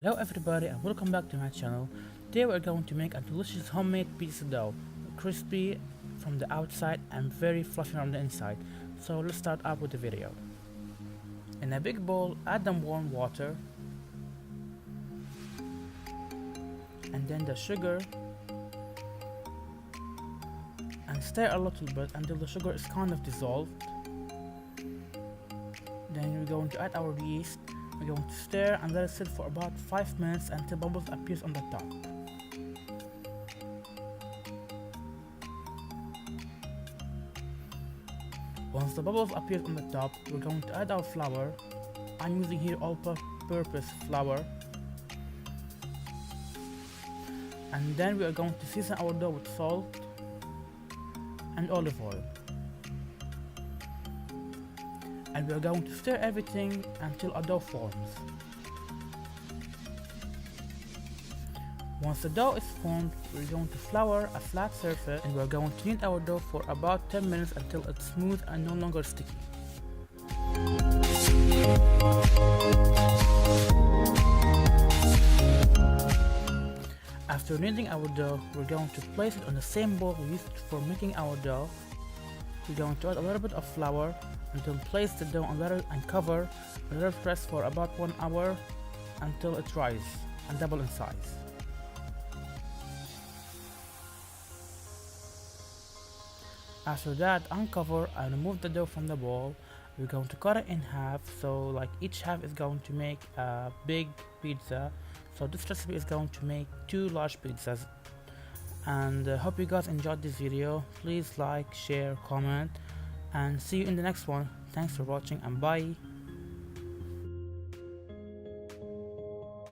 Hello everybody and welcome back to my channel. Today we're going to make a delicious homemade pizza dough, crispy from the outside and very fluffy from the inside. So let's start up with the video. In a big bowl, add the warm water and then the sugar and stir a little bit until the sugar is kind of dissolved. Then we're going to add our yeast. We're going to stir and let it sit for about 5 minutes until bubbles appears on the top. Once the bubbles appear on the top, we're going to add our flour. I'm using here all-purpose flour. And then we are going to season our dough with salt and olive oil. And we are going to stir everything until a dough forms. Once the dough is formed, we're going to flour a flat surface and we're going to knead our dough for about 10 minutes until it's smooth and no longer sticky. After kneading our dough, we're going to place it on the same bowl we used for making our dough. We're going to add a little bit of flour until place the dough on letter and cover and let it press for about 1 hour until it rises and double in size. After that, uncover and remove the dough from the bowl. We're going to cut it in half, so like each half is going to make a big pizza. So this recipe is going to make 2 large pizzas. And hope you guys enjoyed this video. Please like, share, comment, and see you in the next one. Thanks for watching and bye.